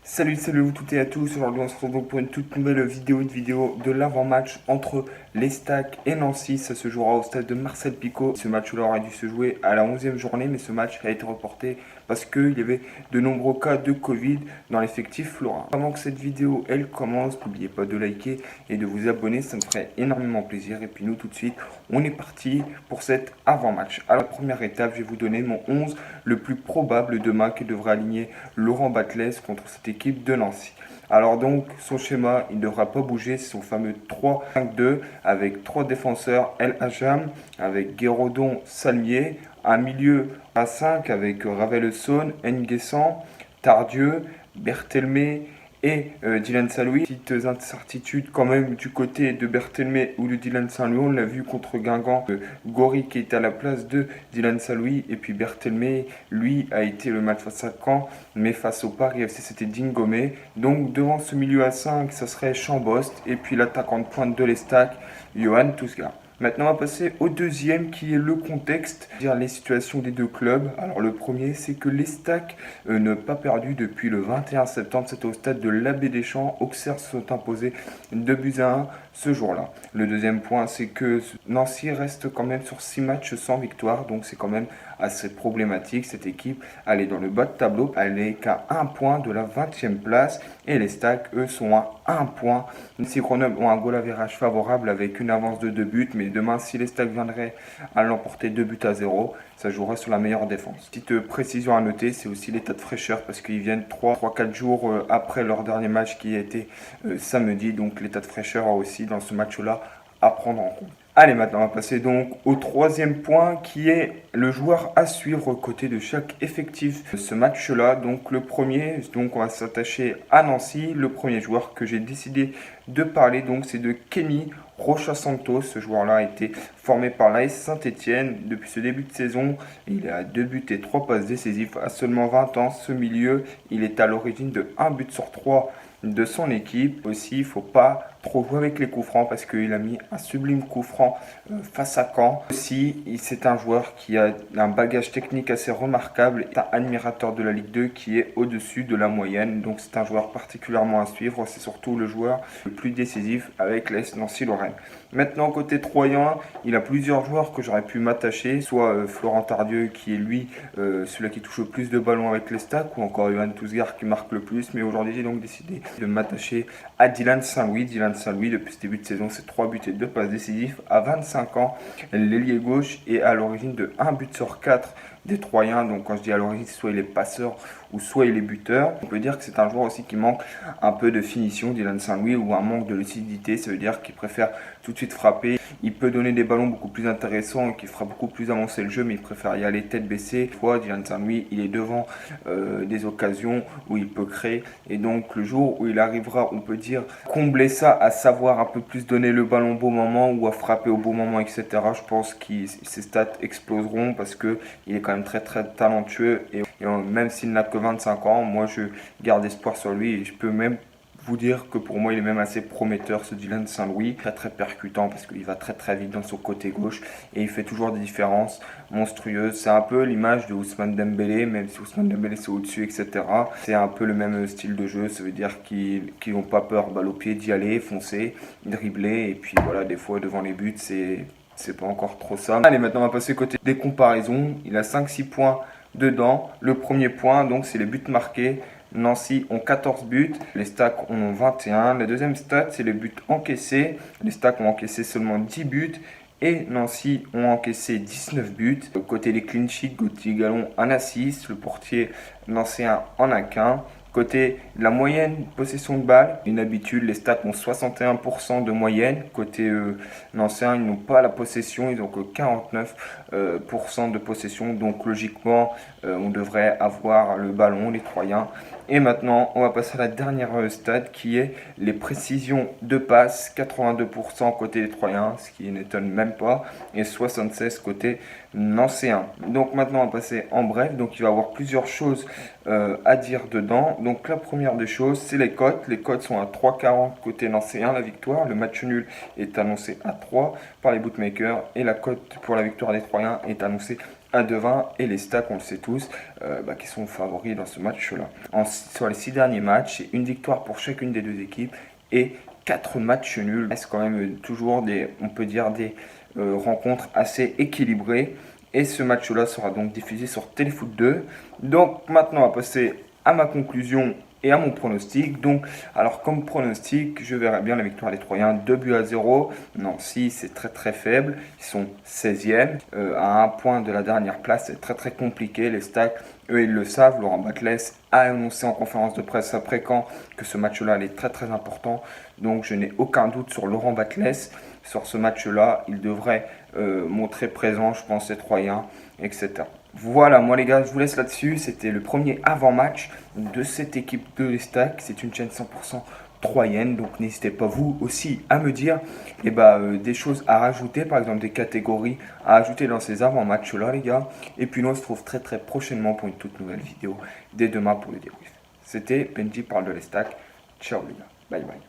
Salut vous toutes et à tous, aujourd'hui on se retrouve donc pour une toute nouvelle vidéo, une vidéo de l'avant-match entre l'Estac et Nancy. Ça se jouera au stade de Marcel Picot. Ce match-là aurait dû se jouer à la 11e journée, mais ce match a été reporté parce qu'il y avait de nombreux cas de Covid dans l'effectif florin. Avant que cette vidéo elle commence, n'oubliez pas de liker et de vous abonner, ça me ferait énormément plaisir. Et puis nous tout de suite, on est parti pour cet avant-match. À la première étape, je vais vous donner mon 11 le plus probable demain qui devrait aligner Laurent Batles contre cette équipe de Nancy. Alors donc, son schéma, il ne devra pas bouger, c'est son fameux 3-5-2 avec trois défenseurs El Hacham, avec Guérodon, Salmier, un milieu à 5 avec Ravel-Saune, Nguessan, Tardieu, Berthelme et Dylan Saint-Louis. Petites incertitudes quand même du côté de Berthelme ou de Dylan Saint-Louis. On l'a vu contre Guingamp, Gori qui est à la place de Dylan Saint-Louis. Et puis Berthelme, lui, a été le match face à Caen, mais face au Paris FC, c'était Dingomé. Donc devant ce milieu à 5, ça serait Chambost. Et puis l'attaquant de pointe de l'Estac, Johan Tousgar. Maintenant, on va passer au deuxième qui est le contexte, c'est-à-dire les situations des deux clubs. Alors le premier, c'est que l'Estac n'a pas perdu depuis le 21 septembre. C'était au stade de l'Abbé des Champs. Auxerre se sont imposés 2-1 ce jour-là. Le deuxième point, c'est que Nancy reste quand même sur 6 matchs sans victoire. Donc c'est quand même assez problématique. Cette équipe, elle est dans le bas de tableau. Elle est qu'à 1 point de la 20e place. Et les Stacks, eux, sont à 1 point. Nancy Grenoble ont un goal average favorable avec une avance de 2 buts. Mais demain, si les Stacks viendraient à l'emporter 2-0, ça jouerait sur la meilleure défense. Petite précision à noter, c'est aussi l'état de fraîcheur parce qu'ils viennent 3-4 jours après leur dernier match qui a été samedi. Donc l'état de fraîcheur a aussi dans ce match-là à prendre en compte. Allez, maintenant on va passer donc au troisième point qui est le joueur à suivre côté de chaque effectif de ce match-là. Donc le premier, donc on va s'attacher à Nancy. Le premier joueur que j'ai décidé de parler, donc c'est de Kenny Rocha Santos. Ce joueur-là a été formé par l'AS Saint-Etienne depuis ce début de saison. Il a 2 buts et 3 passes décisives à seulement 20 ans. Ce milieu, il est à l'origine de 1 but sur 3 de son équipe. Aussi, il ne faut pas trop jouer avec les coups francs parce qu'il a mis un sublime coup franc face à Caen. Aussi, c'est un joueur qui a un bagage technique assez remarquable. C'est un admirateur de la Ligue 2 qui est au-dessus de la moyenne. Donc c'est un joueur particulièrement à suivre. C'est surtout le joueur le plus décisif avec l'AS Nancy-Lorraine. Maintenant, côté troyen, il a plusieurs joueurs que j'aurais pu m'attacher. Soit Florent Tardieu qui est lui, celui qui touche le plus de ballons avec les Stacks, ou encore Johan Tousgar qui marque le plus. Mais aujourd'hui, j'ai donc décidé de m'attacher à Dylan Saint-Louis. Dylan Saint-Louis, depuis ce début de saison, c'est 3 buts et 2 passes décisives. À 25 ans, l'ailier gauche est à l'origine de 1 but sur 4 des Troyens. Donc quand je dis à l'origine, soit il est passeur ou soit il est buteur. On peut dire que c'est un joueur aussi qui manque un peu de finition, Dylan Saint-Louis, ou un manque de lucidité. Ça veut dire qu'il préfère tout de suite frapper. Il peut donner des ballons beaucoup plus intéressants, qui fera beaucoup plus avancer le jeu, mais il préfère y aller tête baissée. Des fois, Dylan Saint-Louis, il est devant des occasions où il peut créer. Et donc le jour où il arrivera, on peut dire, combler ça, à savoir un peu plus donner le ballon au bon moment ou à frapper au bon moment, etc. Je pense que ses stats exploseront parce qu'il est quand même très talentueux. Et même s'il n'a que 25 ans, moi je garde espoir sur lui et je peux même vous dire que pour moi il est même assez prometteur, ce Dylan Saint-Louis, très percutant parce qu'il va très vite dans son côté gauche et il fait toujours des différences monstrueuses. C'est un peu l'image de Ousmane Dembélé, même si Ousmane Dembélé c'est au-dessus, etc. C'est un peu le même style de jeu, ça veut dire qu'ils n'ont pas peur, balle au pied, d'y aller, foncer, dribbler, et puis voilà, des fois devant les buts c'est pas encore trop ça. Allez, maintenant on va passer côté des comparaisons. Il a 5-6 points dedans. Le premier point, donc c'est les buts marqués. Nancy ont 14 buts, les Stacks en ont 21. La deuxième stat, c'est les buts encaissés. Les Stacks ont encaissé seulement 10 buts et Nancy ont encaissé 19 buts. Côté des clean sheets, Gauthier Gallon en assist, le portier nancéen en a qu'un. Côté de la moyenne possession de balle, une habitude, les Stacks ont 61% de moyenne. Côté nancéen, ils n'ont pas la possession, ils n'ont que 49% de possession. Donc logiquement, on devrait avoir le ballon, les Troyens. Et maintenant, on va passer à la dernière stade qui est les précisions de passe. 82% côté des Troyens, ce qui n'étonne même pas, et 76% côté nancéen. Donc maintenant, on va passer en bref. Donc il va y avoir plusieurs choses à dire dedans. Donc la première des choses, c'est les cotes. Les cotes sont à 3,40 côté nancéen, la victoire. Le match nul est annoncé à 3 par les bookmakers et la cote pour la victoire des Troyens est annoncée à 2-20 et les Stacks, on le sait tous, qui sont favoris dans ce match-là. Sur les 6 derniers matchs, c'est une victoire pour chacune des deux équipes et 4 matchs nuls. C'est quand même toujours on peut dire des rencontres assez équilibrées. Et ce match-là sera donc diffusé sur Téléfoot 2. Donc maintenant, on va passer à ma conclusion et à mon pronostic. Donc, alors comme pronostic, je verrais bien la victoire des Troyens, 2-0. Nancy, c'est très très faible. Ils sont 16e, à un point de la dernière place. C'est très très compliqué. Les Stacks, eux, ils le savent. Laurent Batles a annoncé en conférence de presse après Caen que ce match-là est très très important. Donc, je n'ai aucun doute sur Laurent Batles. Sur ce match-là, il devrait montrer présent, je pense, les Troyens, etc. Voilà, moi les gars, je vous laisse là-dessus. C'était le premier avant-match de cette équipe de l'Estac. C'est une chaîne 100% troyenne, donc n'hésitez pas vous aussi à me dire des choses à rajouter, par exemple des catégories à ajouter dans ces avant-matchs-là, les gars. Et puis nous, on se retrouve très très prochainement pour une toute nouvelle vidéo, dès demain pour le débrief. C'était Benji parle de l'Estac. Ciao les gars, bye bye.